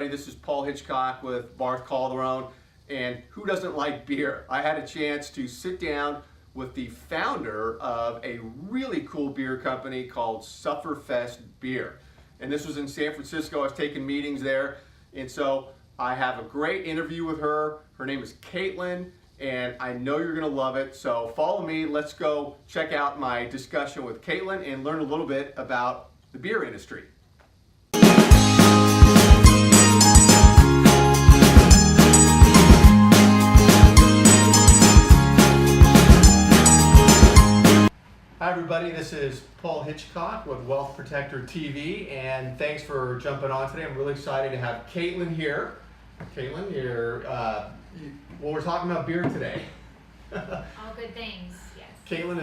everybody. This is Paul Hitchcock with Barth Calderon. And who doesn't like beer? I had a chance to sit down with the founder of a really cool beer company called Sufferfest Beer. And this was in San Francisco. I was taking meetings there. And so I have a great interview with her. Her name is Caitlin, and I know you're going to love it. So follow me. Let's go check out my discussion with Caitlin and learn a little bit about the beer industry. Hi everybody, this is Paul Hitchcock with Wealth Protector TV, and thanks for jumping on today. I'm really excited to have Caitlin here. Caitlin, we're talking about beer today. All good things, yes. Caitlin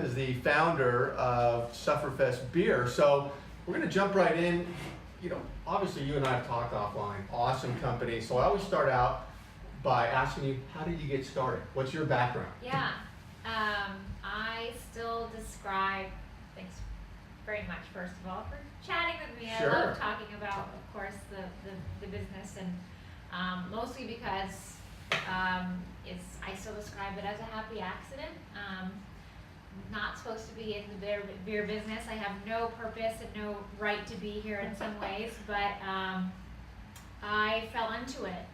is the founder of Sufferfest Beer. So we're going to jump right in. You know, obviously you and I have talked offline. Awesome company. So I always start out by asking you, how did you get started? What's your background? Yeah. I still describe, thanks very much first of all for chatting with me. Sure. I love talking about, of course, the business, and mostly because I still describe it as a happy accident. Not supposed to be in the beer business. I have no purpose and no right to be here in some ways, but I fell into it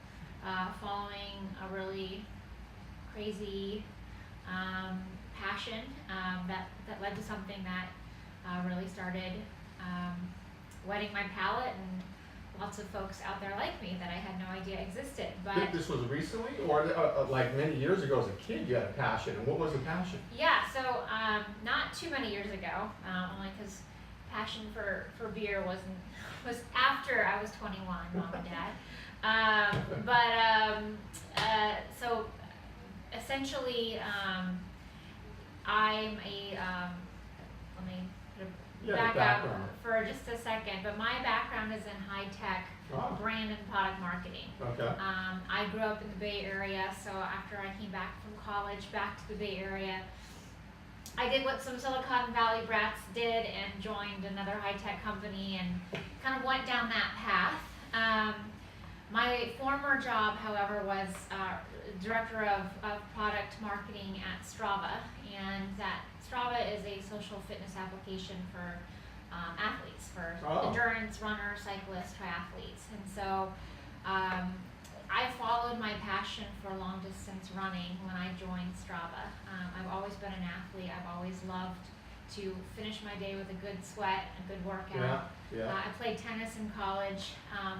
following a really crazy passion that led to something that really started whetting my palate, and lots of folks out there like me that I had no idea existed. But this was recently, or like many years ago as a kid you had a passion, and what was the passion? Yeah, so not too many years ago, only because passion for beer was after I was 21, Mom and Dad. So essentially, I'm a, let me put a back up for just a second, but my background is in high-tech brand and product marketing. Okay. I grew up in the Bay Area, so after I came back from college, back to the Bay Area, I did what some Silicon Valley brats did and joined another high-tech company and kind of went down that path. My former job, however, was director of product marketing at Strava, and that Strava is a social fitness application for athletes, for endurance runners, cyclists, triathletes. And so I followed my passion for long distance running when I joined Strava. I've always been an athlete. I've always loved to finish my day with a good sweat, a good workout. Yeah. I played tennis in college,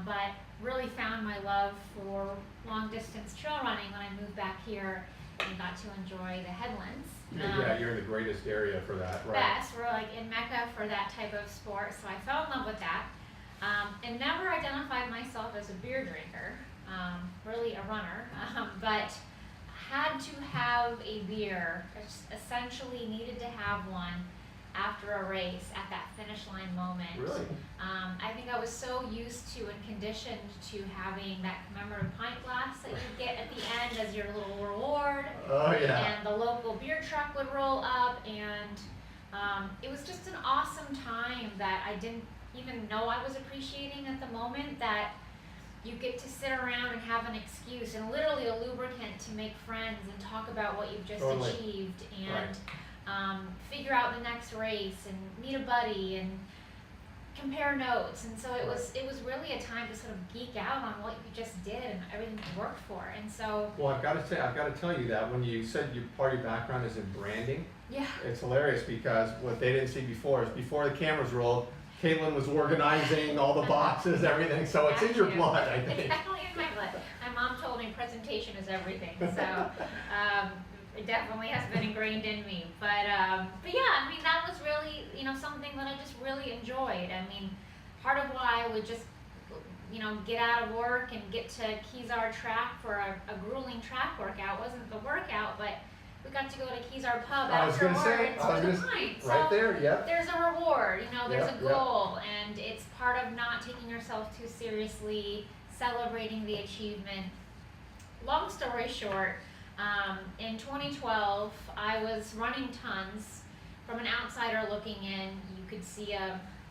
but really found my love for long distance trail running when I moved back here and got to enjoy the headlands. Yeah, you're in the greatest area for that, right? Best, we're like in Mecca for that type of sport, so I fell in love with that. And never identified myself as a beer drinker, really a runner, but had to have a beer, essentially needed to have one after a race at that finish line moment. Really? I think I was so used to and conditioned to having that commemorative pint glass that you get at the end as your little reward. Oh yeah. And the local beer truck would roll up, and it was just an awesome time that I didn't even know I was appreciating at the moment, that you get to sit around and have an excuse and literally a lubricant to make friends and talk about what you've just achieved, and figure out the next race and meet a buddy and compare notes. And so it was really a time to sort of geek out on what you just did and everything you worked for. And so, well, I've got to tell you that when you said part of your background is in branding, yeah, it's hilarious because what they didn't see before is before the cameras rolled, Caitlin was organizing all the boxes, everything. So it's in your blood, I think. It's definitely in my blood. My mom told me presentation is everything. So it definitely has been ingrained in me. But yeah, I mean, that was really, something that I just really enjoyed. I mean, part of why I would just, get out of work and get to Kezar track for a grueling track workout wasn't the workout, but we got to go to Kezar Pub afterwards with a pint. Right there, yeah. There's a reward, there's a goal, and it's part of not taking yourself too seriously, celebrating the achievement. Long story short, in 2012, I was running tons. From an outsider looking in, you could see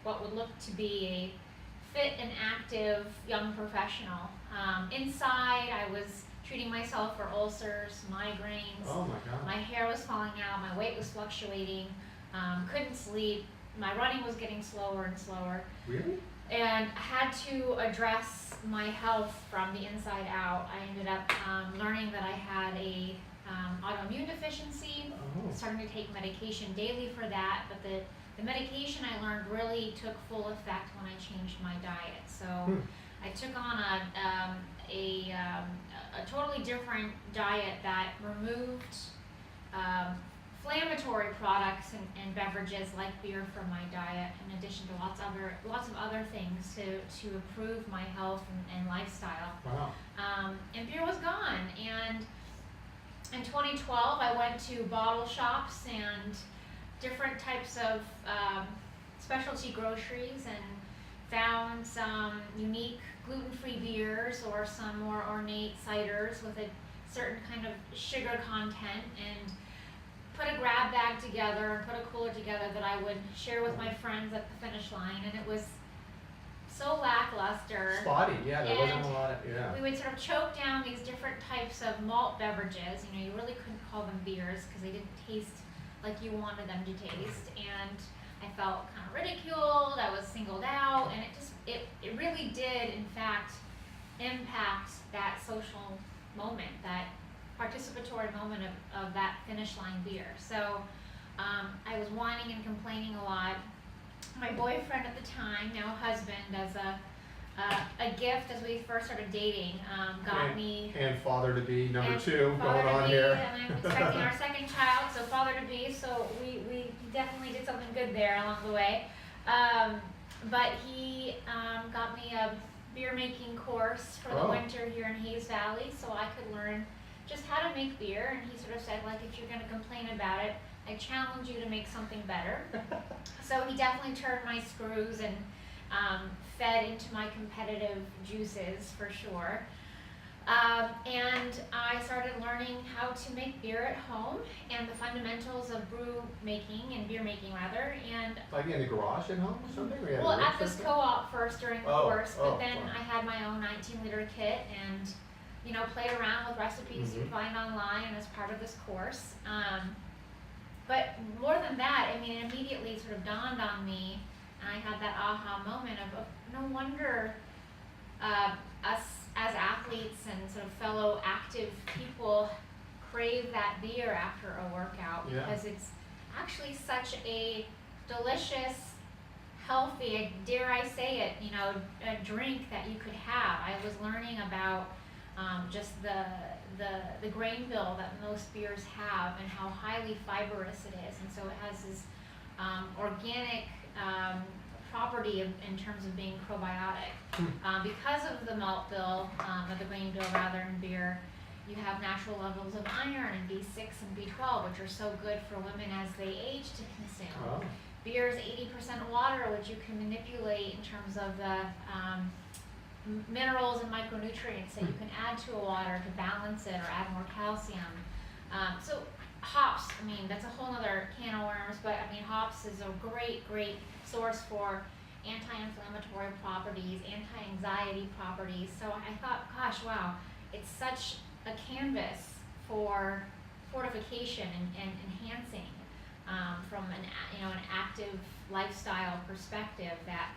what would look to be a fit and active young professional. Inside, I was treating myself for ulcers, migraines. Oh my God. My hair was falling out, my weight was fluctuating, couldn't sleep, my running was getting slower and slower. Really? And I had to address my health from the inside out. I ended up learning that I had a autoimmune deficiency, Oh. starting to take medication daily for that, but the medication I learned really took full effect when I changed my diet. So I took on a totally different diet that removed inflammatory products and beverages like beer from my diet, in addition to lots of other things to improve my health and lifestyle. Wow. And beer was gone. And in 2012, I went to bottle shops and different types of specialty groceries and found some unique gluten-free beers or some more ornate ciders with a certain kind of sugar content, and put a grab bag together and put a cooler together that I would share with my friends at the finish line, and it was so lackluster. Spotty, yeah, there wasn't And a lot of, yeah. We would sort of choke down these different types of malt beverages. You know, you really couldn't call them beers because they didn't taste like you wanted them to taste, and I felt kind of ridiculed. I was singled out, and it really did, in fact, impact that social moment, that participatory moment of that finish line beer. So I was whining and complaining a lot. My boyfriend at the time, now husband, as a gift as we first started dating, got me. And father to be number and 2 father going to on be, here. And I'm expecting our second child, so father to be. So we definitely did something good there along the way. But he got me a beer making course for the winter here in Hayes Valley, so I could learn just how to make beer. And he sort of said, like, if you're going to complain about it, I challenge you to make something better. So he definitely turned my screws and fed into my competitive juices for sure. And I started learning how to make beer at home and the fundamentals of brew making and beer making rather. And Like in the garage at home or something? Or well, at this co-op first during the course, but then wow. I had my own 19-liter kit and, you know, played around with recipes you find online and as part of this course. But more than that, I mean, it immediately sort of dawned on me, and I had that aha moment of no wonder us as athletes and sort of fellow active people crave that beer after a workout, because it's actually such a delicious, healthy, dare I say it, you know, a drink that you could have. I was learning about just the grain bill that most beers have and how highly fibrous it is, and so it has this organic property in terms of being probiotic. Because of the malt bill, or the grain bill rather, in beer, you have natural levels of iron and B6 and B12, which are so good for women as they age to consume. Oh. Beer is 80% water, which you can manipulate in terms of the minerals and micronutrients that you can add to a water to balance it or add more calcium. So hops, I mean, that's a whole other can of worms, but I mean, hops is a great source for anti-inflammatory properties, anti-anxiety properties. So I thought, gosh, wow, it's such a canvas for fortification and enhancing from an active lifestyle perspective, that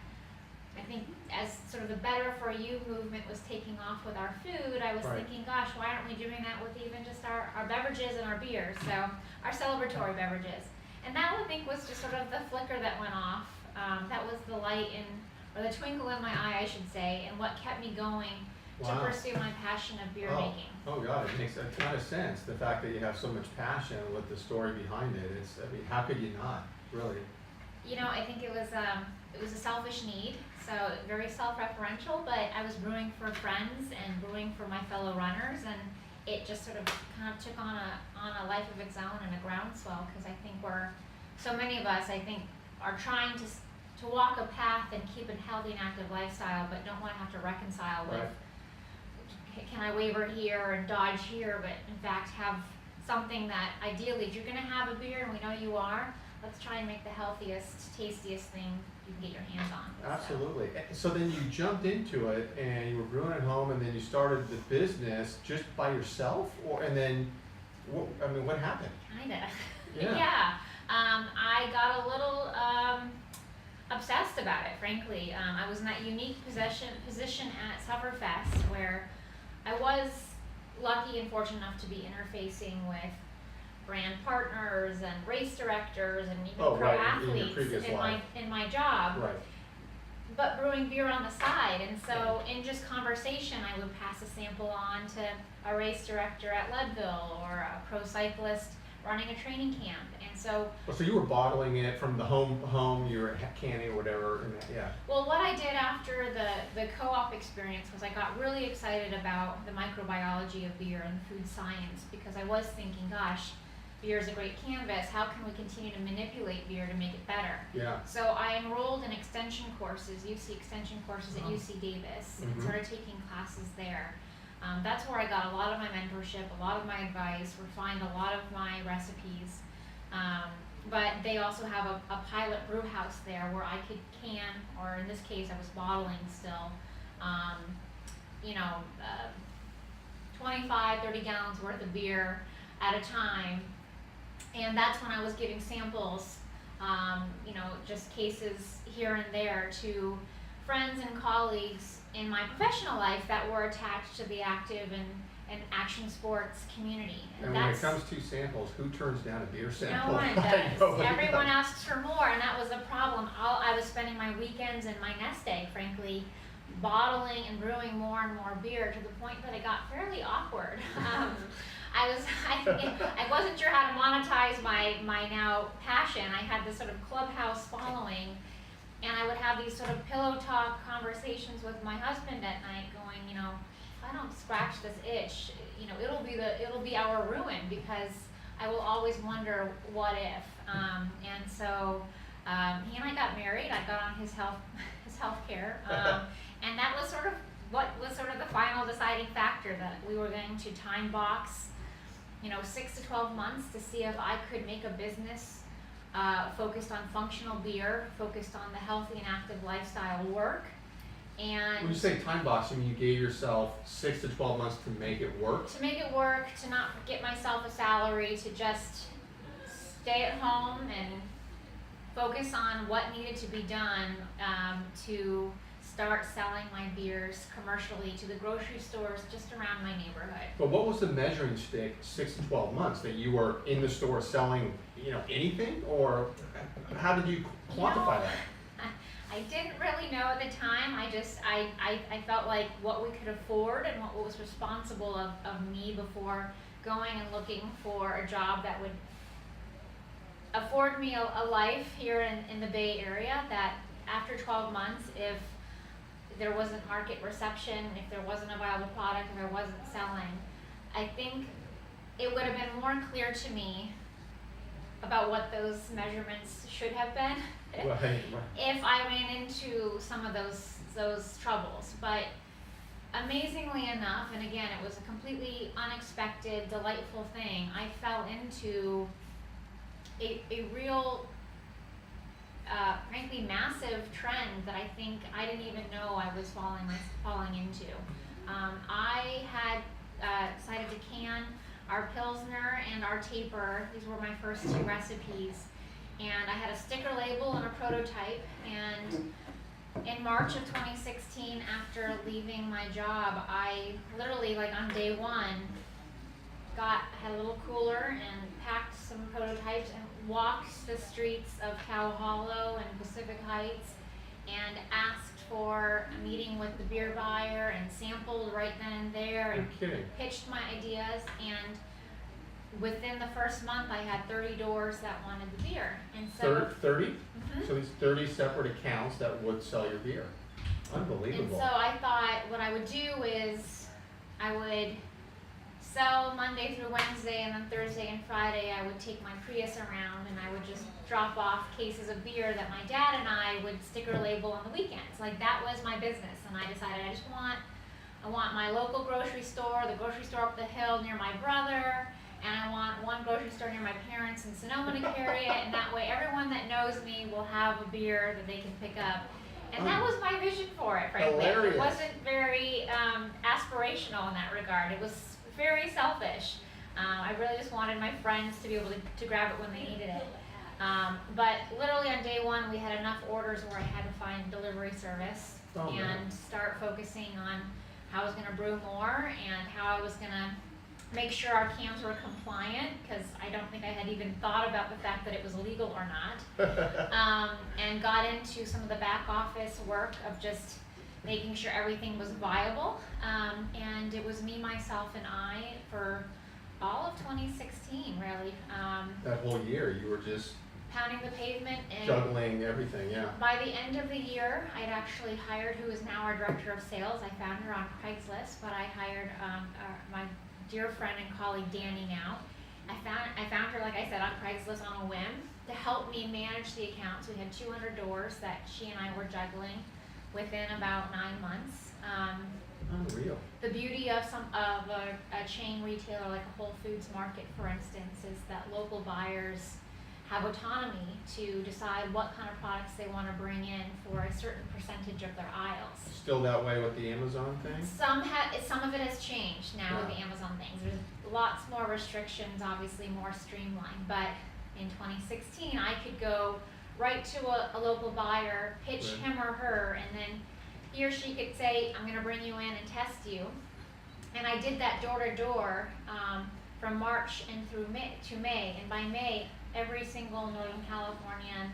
I think as sort of the Better For You movement was taking off with our food, I was thinking, gosh, why aren't we doing that with even just our beverages and our beers, so our celebratory beverages. And that, I think, was just sort of the flicker that went off. That was the light or the twinkle in my eye, I should say, and what kept me going to pursue my passion of beer making. Oh God, it makes a ton of sense. The fact that you have so much passion with the story behind it. I mean, how could you not, really? You know, I think it was a selfish need, so very self-referential, but I was brewing for friends and brewing for my fellow runners, and it just sort of kind of took on a life of its own and a groundswell, because I think so many of us, I think, are trying to walk a path and keep a healthy and active lifestyle, but don't want to have to reconcile with, can I waver here and dodge here, but in fact have something that ideally, if you're going to have a beer, and we know you are, let's try and make the healthiest, tastiest thing you can get your hands on. Absolutely. So then you jumped into it and you were brewing at home, and then you started the business just by yourself, and then, what happened? Kinda. Yeah. Yeah. I got a little obsessed about it, frankly. I was in that unique position at Sufferfest where I was lucky and fortunate enough to be interfacing with brand partners and race directors and even pro right, athletes in my job. Right. But brewing beer on the side, and so in just conversation I would pass a sample on to a race director at Leadville or a pro cyclist running a training camp. And so So you were bottling it from the home, you were canning or whatever, yeah. well, what I did after the co-op experience was I got really excited about the microbiology of beer and food science, because I was thinking, gosh, beer is a great canvas. How can we continue to manipulate beer to make it better? Yeah. So I enrolled in extension courses, UC extension courses at UC Davis, and started taking classes there. That's where I got a lot of my mentorship, a lot of my advice, refined a lot of my recipes. But they also have a pilot brew house there where I could can, or in this case I was bottling still, 25, 30 gallons worth of beer at a time. And that's when I was giving samples, just cases here and there to friends and colleagues in my professional life that were attached to the active and action sports community. And when it comes to samples, who turns down a beer sample? No one does. Everyone asks for more, and that was a problem. I was spending my weekends and my nest egg, frankly, bottling and brewing more and more beer to the point that it got fairly awkward. I wasn't sure how to monetize my now passion. I had this sort of clubhouse following, and I would have these sort of pillow talk conversations with my husband at night going, if I don't scratch this itch, it'll be our ruin, because I will always wonder what if. And so he and I got married. I got on his health care, and that was sort of the final deciding factor, that we were going to time box 6 to 12 months to see if I could make a business focused on functional beer, focused on the healthy and active lifestyle work. And when you say time box, you gave yourself 6 to 12 months to make it work? To make it work, to not get myself a salary, to just stay at home and focus on what needed to be done to start selling my beers commercially to the grocery stores just around my neighborhood. But what was the measuring stick 6 to 12 months? That you were in the store selling, anything? Or how did you quantify that? I didn't really know at the time. I felt like what we could afford and what was responsible of me before going and looking for a job that would afford me a life here in the Bay Area, that after 12 months, if there wasn't market reception, if there wasn't a viable product, if I wasn't selling, I think it would have been more clear to me about what those measurements should have been if I ran into some of those troubles. But amazingly enough, and again, it was a completely unexpected, delightful thing, I fell into a real frankly massive trend that I think I didn't even know I was falling into. I had decided to can our Pilsner and our Taper. These were my first two recipes. And I had a sticker label and a prototype. And in March of 2016, after leaving my job, I literally, on day one, had a little cooler and packed some prototypes and walked the streets of Cow Hollow and Pacific Heights and asked for a meeting with the beer buyer and sampled right then and there and pitched my ideas. And within the first month, I had 30 doors that wanted the beer. And so 30? Mm-hmm. So these 30 separate accounts that would sell your beer. Unbelievable. And so I thought what I would do is I would sell Monday through Wednesday, and then Thursday and Friday I would take my Prius around and I would just drop off cases of beer that my dad and I would sticker label on the weekends. That was my business, and I decided I want my local grocery store, the grocery store up the hill near my brother, and I want one grocery store near my parents in Sonoma to carry it, and that way everyone that knows me will have a beer that they can pick up. And that was my vision for it, frankly. Hilarious. It wasn't very aspirational in that regard. It was very selfish. I really just wanted my friends to be able to grab it when they needed it. But literally on day one, we had enough orders where I had to find delivery service and start focusing on how I was going to brew more and how I was going to make sure our cans were compliant, because I don't think I had even thought about the fact that it was legal or not. And got into some of the back office work of just making sure everything was viable. And it was me, myself, and I for all of 2016, really. That whole year, you were just Pounding the pavement, and juggling everything, yeah. by the end of the year, I'd actually hired who is now our director of sales. I found her on Craigslist, but I hired my dear friend and colleague Danny now. I found her, like I said, on Craigslist on a whim to help me manage the accounts. We had 200 doors that she and I were juggling within about 9 months. Unreal. The beauty of a chain retailer like a Whole Foods Market, for instance, is that local buyers have autonomy to decide what kind of products they want to bring in for a certain percentage of their aisles. Still that way with the Amazon thing? Some of it has changed now with the Yeah. Amazon things. There's lots more restrictions, obviously more streamlined. But in 2016, I could go right to a local buyer, pitch Right. him or her, and then he or she could say, I'm going to bring you in and test you. And I did that door to door from March and through May. And by May, every single Northern Californian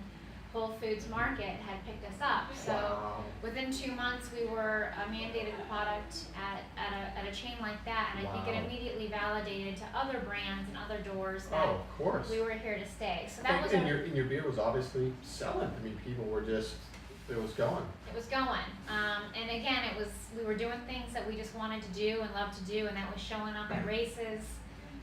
Whole Foods Market had picked us up. So Wow. within 2 months, we were a mandated product at a chain like that. And I think it Wow. immediately validated to other brands and other doors that Oh, of course. we were here to stay. So that was And your beer was obviously selling. I mean, people were just, it was going. it was going. And again, we were doing things that we just wanted to do and loved to do, and that was showing up at races,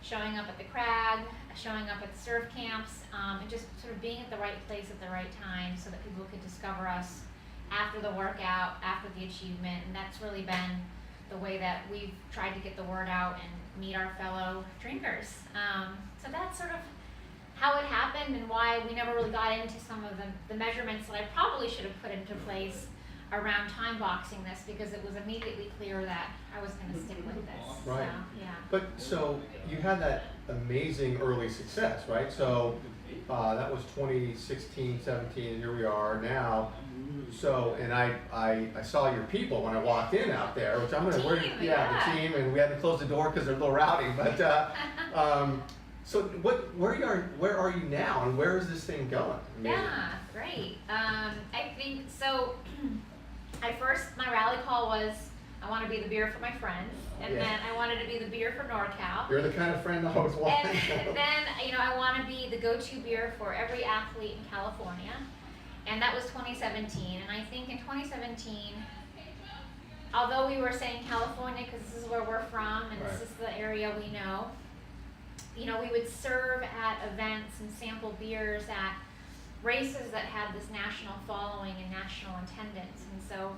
showing up at the crag, showing up at the surf camps, and just sort of being at the right place at the right time so that people could discover us after the workout, after the achievement. And that's really been the way that we've tried to get the word out and meet our fellow drinkers. So that's sort of how it happened and why we never really got into some of the measurements that I probably should have put into place around time boxing this, because it was immediately clear that I was going to stick with this. Right. So, yeah. But so you had that amazing early success, right? So that was 2016, 17, and here we are now. So, and I saw your people when I walked in out there, which I'm gonna Team, the yeah. team, and we had to close the door because they're a little rowdy. But so where are you now, and where is this thing going? Amazing. Yeah, great. I think so. My rally call was, I want to be the beer for my friends, and Yeah. then I wanted to be the beer for NorCal. You're the kind of friend I always want. And then, I want to be the go-to beer for every athlete in California. And that was 2017. And I think in 2017, although we were saying California because this is where we're from and Right. this is the area we know, we would serve at events and sample beers at races that had this national following and national attendance. And so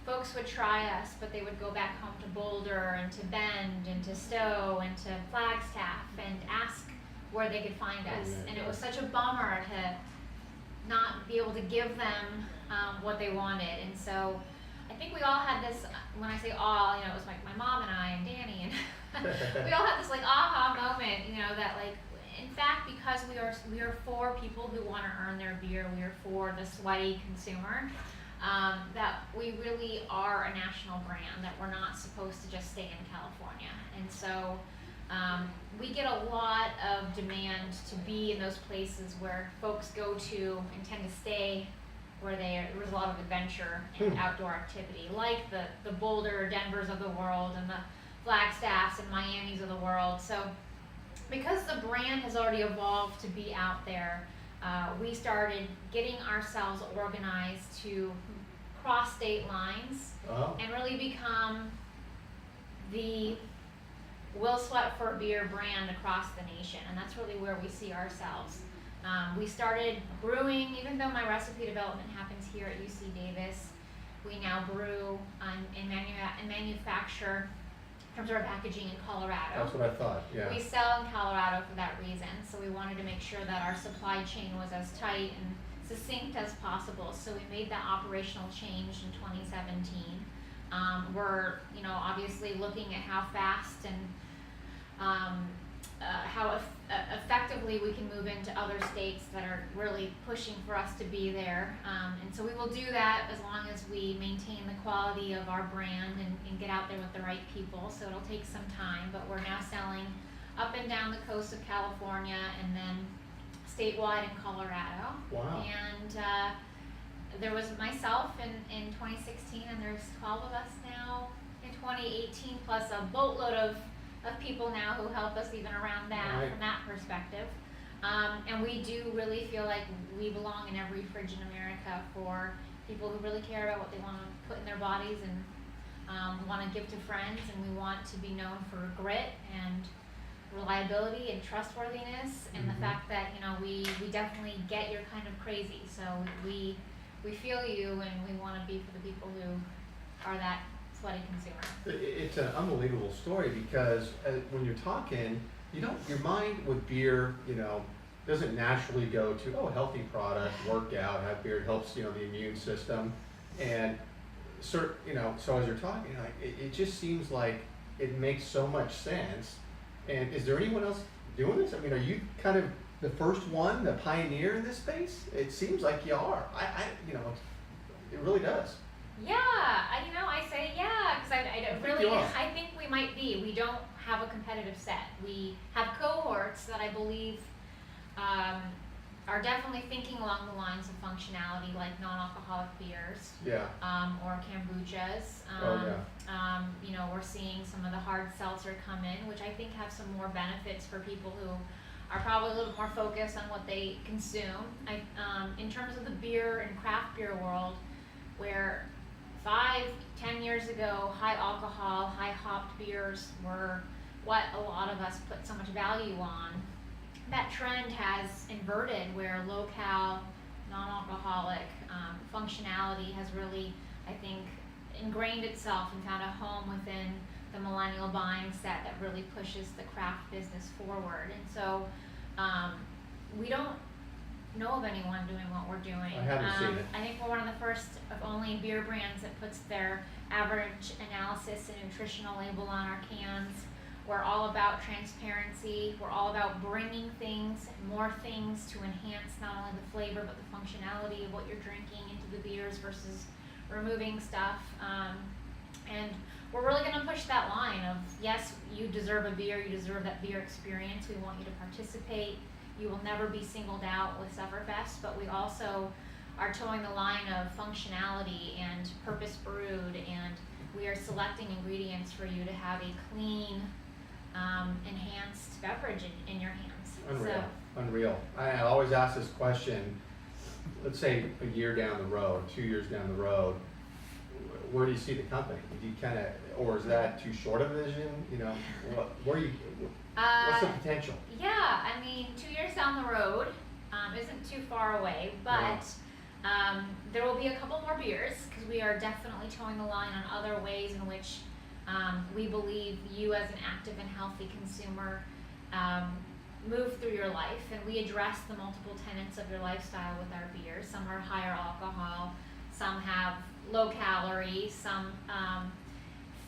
folks would try us, but they would go back home to Boulder and to Bend and to Stowe and to Flagstaff and ask where they could find us. yeah. And it was such a bummer to not be able to give them what they wanted. And so I think we all had this, when I say all, it was like my mom and I and Danny, and we all had this like aha moment, that like, in fact, because we are for people who want to earn their beer, we are for the sweaty consumer, that we really are a national brand, that we're not supposed to just stay in California. And so we get a lot of demand to be in those places where folks go to and tend to stay, where there's a lot of adventure and outdoor activity, like the Boulder, Denvers of the world, and the Flagstaffs and Miamis of the world. So because the brand has already evolved to be out there, we started getting ourselves organized to cross state lines and really become the Will Sweat for Beer brand across the nation. And that's really where we see ourselves. We started brewing, even though my recipe development happens here at UC Davis, we now brew and manufacture terms of our packaging in Colorado. That's what I thought, yeah. We sell in Colorado for that reason, so we wanted to make sure that our supply chain was as tight and succinct as possible. So we made that operational change in 2017. We're, obviously looking at how fast and how effectively we can move into other states that are really pushing for us to be there. And so we will do that as long as we maintain the quality of our brand and get out there with the right people. So it'll take some time, but we're now selling up and down the coast of California and then statewide in Colorado. Wow. And there was myself in 2016, and there's 12 of us now in 2018, plus a boatload of people now who help us even around that Right. from that perspective. And we do really feel like we belong in every fridge in America for people who really care about what they want to put in their bodies and want to give to friends. And we want to be known for grit and reliability and trustworthiness, and Mhm. the fact that we definitely get you're kind of crazy. So we feel you, and we want to be for the people who are that sweaty consumer. It's an unbelievable story because when you're talking, your mind with beer, doesn't naturally go to, healthy product, workout, have beer, it helps, the immune system. And, so as you're talking, it just seems like it makes so much sense. And is there anyone else doing this? I mean, are you kind of the first one, the pioneer in this space? It seems like you are. It really does. Yeah, I say yeah, because I think we might be. We don't have a competitive set. We have cohorts that I believe are definitely thinking along the lines of functionality, like non-alcoholic beers. Yeah. Or kombuchas. We're seeing some of the hard seltzer come in, which I think have some more benefits for people who are probably a little more focused on what they consume. In terms of the beer and craft beer world, where 5-10 years ago, high alcohol, high hopped beers were what a lot of us put so much value on. That trend has inverted, where low-cal, non-alcoholic functionality has really, I think, ingrained itself and found a home within the millennial buying set that really pushes the craft business forward. And so we don't know of anyone doing what we're doing. I haven't seen it. I think we're one of the first of only beer brands that puts their average analysis and nutritional label on our cans. We're all about transparency. We're all about bringing more things to enhance not only the flavor but the functionality of what you're drinking into the beers versus removing stuff. And we're really going to push that line of, yes, you deserve a beer, you deserve that beer experience. We want you to participate. You will never be singled out with Sufferfest, but we also are towing the line of functionality and purpose brewed, and we are selecting ingredients for you to have a clean, enhanced beverage in your hands. Unreal. I always ask this question, let's say a year down the road, 2 years down the road, where do you see the company? Do you or is that too short of a vision? What's the potential? Yeah, 2 years down the road isn't too far away, but there will be a couple more beers, because we are definitely towing the line on other ways in which we believe you as an active and healthy consumer move through your life, and we address the multiple tenets of your lifestyle with our beers. Some are higher alcohol, some have low calorie, some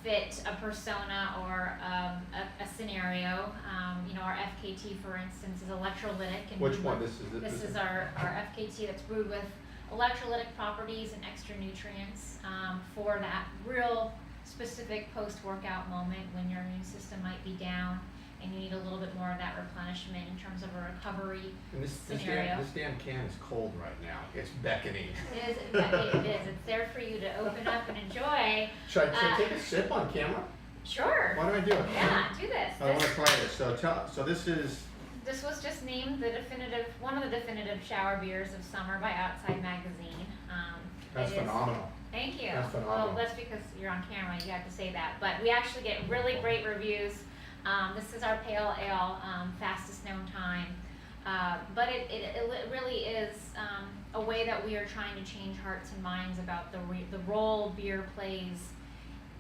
fit a persona or a scenario. Our FKT, for instance, is electrolytic. And which one? This is our FKT that's brewed with electrolytic properties and extra nutrients for that real specific post-workout moment when your immune system might be down and you need a little bit more of that replenishment in terms of a recovery scenario. This damn can is cold right now. It's beckoning. It is. It's there for you to open up and enjoy. Should I take a sip on camera? Sure. Why don't I do it? Yeah, do this. I want to try this. So this is... This was just named one of the definitive shower beers of summer by Outside Magazine. That's phenomenal. Thank you. That's phenomenal. Well, that's because you're on camera, you have to say that. But we actually get really great reviews. This is our pale ale, fastest known time. But it really is a way that we are trying to change hearts and minds about the role beer plays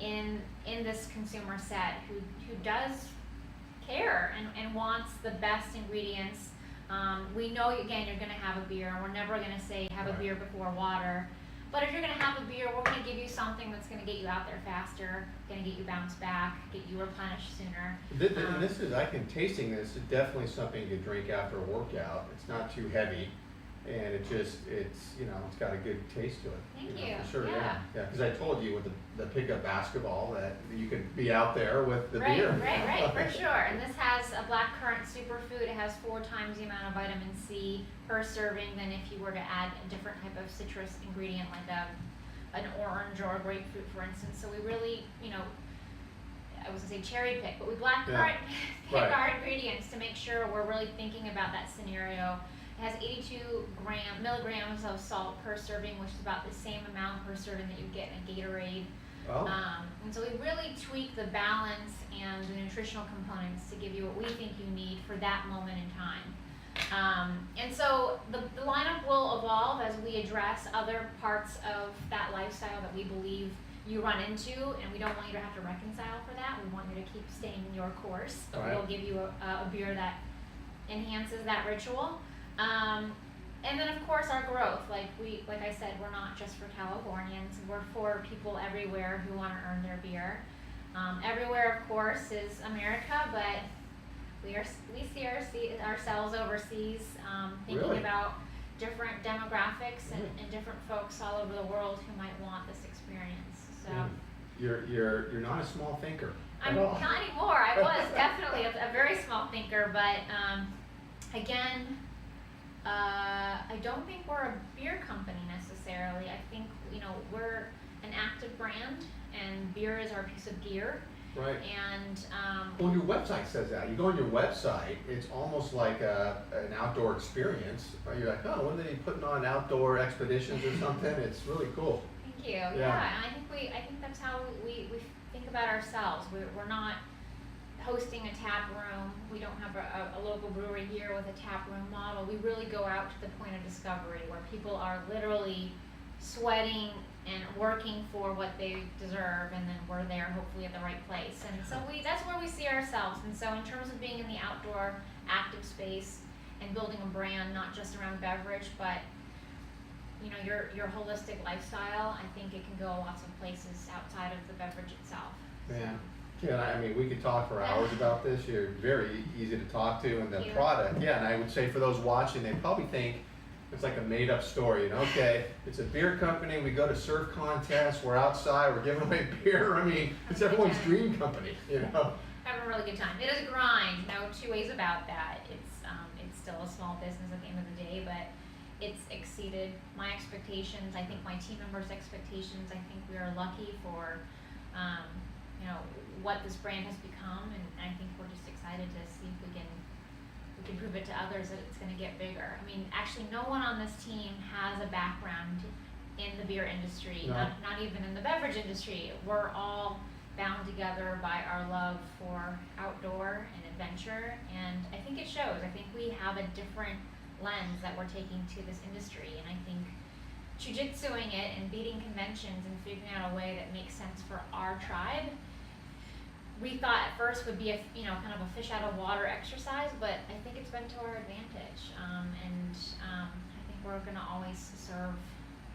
in this consumer set who does care and wants the best ingredients. We know, again, you're going to have a beer. We're never going to say have a beer before water. But if you're going to have a beer, we're going to give you something that's going to get you out there faster, going to get you bounced back, get you replenished sooner. And this is, I can tasting this, it's definitely something you drink after a workout. It's not too heavy, and it's got a good taste to it. Thank know, you. For sure, Yeah. yeah. Because I told you with the pickup basketball that you could be out there with the Right, beer. right, for sure. And this has a blackcurrant superfood. It has 4 times the amount of vitamin C per serving than if you were to add a different type of citrus ingredient like an orange or a grapefruit, for instance. So we really, I was gonna say cherry pick, but we blackcurrant pick our ingredients to make sure we're really thinking about that scenario. It has 82 milligrams of salt per serving, which is about the same amount per serving that you get in a Gatorade. Oh. And so we really tweak the balance and the nutritional components to give you what we think you need for that moment in time. And so the lineup will evolve as we address other parts of that lifestyle that we believe you run into, and we don't want you to have to reconcile for that. We want you to keep staying in your course. Right. We'll give you a beer that enhances that ritual. And then of course our growth, like I said, we're not just for Californians, we're for people everywhere who want to earn their beer. Everywhere of course is America, but we see ourselves overseas, thinking Really? about different demographics and different folks all over the world who might want this experience. So You're not a small thinker. I'm at all. not anymore. I was definitely a very small thinker, but again, I don't think we're a beer company necessarily. I think we're an active brand, and beer is our piece of gear. Right. And Well, your website says that. You go on your website, it's almost like an outdoor experience. You're like, oh, what are they putting on, outdoor expeditions or something? It's really cool. thank you. Yeah, and I think that's how we think about ourselves. We're not hosting a tap room. We don't have a local brewery here with a tap room model. We really go out to the point of discovery where people are literally sweating and working for what they deserve, and then we're there hopefully at the right place. And so that's where we see ourselves. And so in terms of being in the outdoor active space and building a brand, not just around beverage, but your holistic lifestyle, I think it can go lots of places outside of the beverage itself. Yeah, I mean, we could talk for hours about this. You're very easy to talk to, and the product, and I would say for those watching, they probably think it's like a made-up story. Okay, it's a beer company. We go to surf contests. We're outside. We're giving away beer. I mean, it's everyone's dream company. Having a really good time. It is a grind. No 2 ways about that. It's still a small business at the end of the day, but it's exceeded my expectations. I think my team members' expectations. I think we are lucky for what this brand has become, and I think we're just excited to see if we can prove it to others that it's going to get bigger. I mean, actually, no one on this team has a background in the beer industry, No. not even in the beverage industry. We're all bound together by our love for outdoor and adventure, and I think it shows. I think we have a different lens that we're taking to this industry, and I think jiu-jitsuing it and beating conventions and figuring out a way that makes sense for our tribe, we thought at first would be kind of a fish out of water exercise, but I think it's been to our advantage, and I think we're going to always serve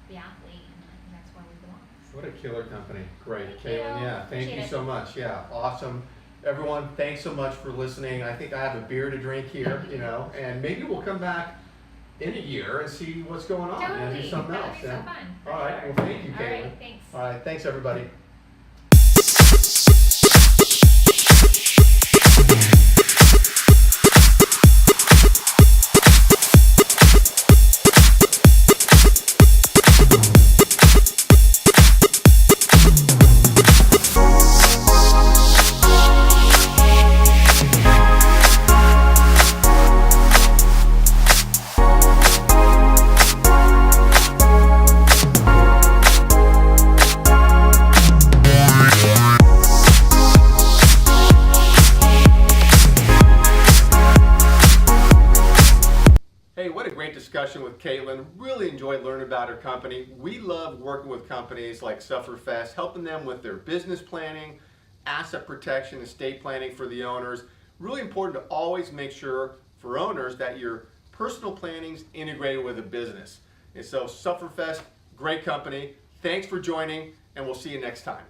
the athlete, and I think that's where we belong. What a killer company. Great. Thank Caitlin, you. yeah, thank you Appreciate it. so much. Yeah, awesome. Everyone, thanks so much for listening. I think I have a beer to drink here, and maybe we'll come back in a year and see what's going on and do Totally. something That else. would be so fun. For All right. sure. Well, thank you, All Caitlin. right, thanks. All right. Thanks, everybody. discussion with Caitlin. Really enjoyed learning about her company. We love working with companies like Sufferfest, helping them with their business planning, asset protection, estate planning for the owners. Really important to always make sure for owners that your personal planning is integrated with a business. And so Sufferfest, great company. Thanks for joining, and we'll see you next time.